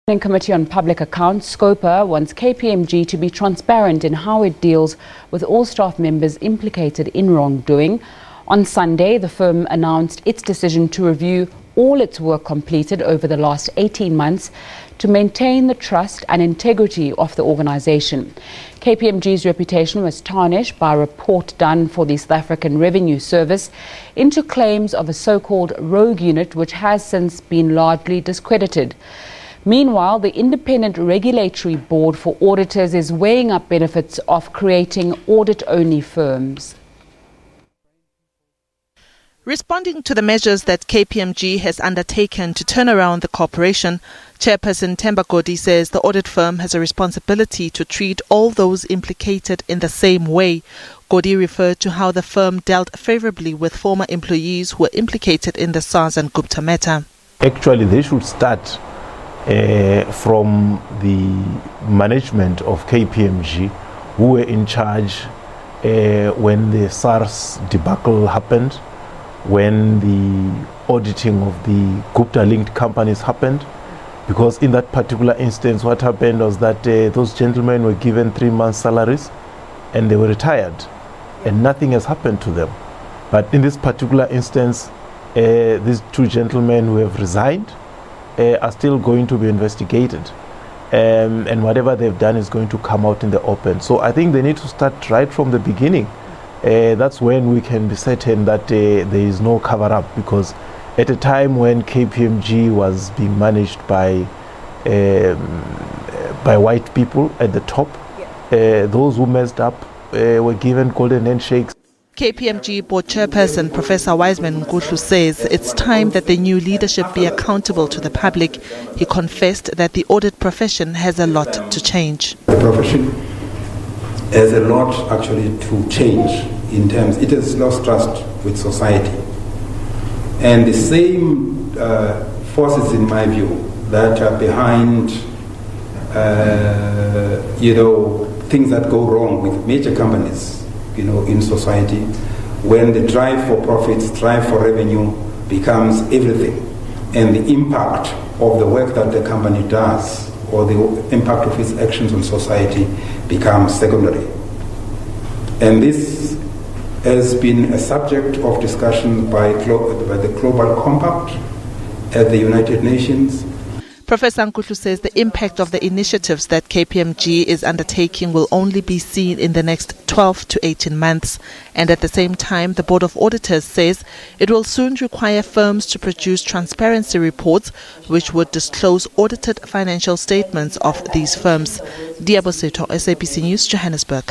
Committee on Public Accounts, SCOPA, wants KPMG to be transparent in how it deals with all staff members implicated in wrongdoing. On Sunday, the firm announced its decision to review all its work completed over the last 18 months to maintain the trust and integrity of the organisation. KPMG's reputation was tarnished by a report done for the South African Revenue Service into claims of a so-called rogue unit which has since been largely discredited. Meanwhile, the Independent Regulatory Board for Auditors is weighing up benefits of creating audit-only firms. Responding to the measures that KPMG has undertaken to turn around the corporation, Chairperson Themba Godi says the audit firm has a responsibility to treat all those implicated in the same way. Godi referred to how the firm dealt favorably with former employees who were implicated in the SARS and Gupta matter. Actually, they should start from the management of KPMG, who were in charge when the SARS debacle happened, when the auditing of the Gupta-linked companies happened. Because in that particular instance, what happened was that those gentlemen were given 3 months' salaries and they were retired, and nothing has happened to them. But in this particular instance, these two gentlemen who have resigned are still going to be investigated, and whatever they've done is going to come out in the open. So I think they need to start right from the beginning. That's when we can be certain that there is no cover-up, because at a time when KPMG was being managed by white people at the top, those who messed up were given golden handshakes. KPMG Board Chairperson Professor Wiseman Nkutlu says it's time that the new leadership be accountable to the public. He confessed that the audit profession has a lot to change. The profession has a lot actually to change in terms, it has lost trust with society. And the same forces, in my view, that are behind things that go wrong with major companies in society, when the drive for profits, drive for revenue becomes everything, and the impact of the work that the company does or the impact of its actions on society becomes secondary. And this has been a subject of discussion by the Global Compact at the United Nations. Professor Nkutlu says the impact of the initiatives that KPMG is undertaking will only be seen in the next 12 to 18 months. And at the same time, the Board of Auditors says it will soon require firms to produce transparency reports which would disclose audited financial statements of these firms. Diabo Seto, SABC News, Johannesburg.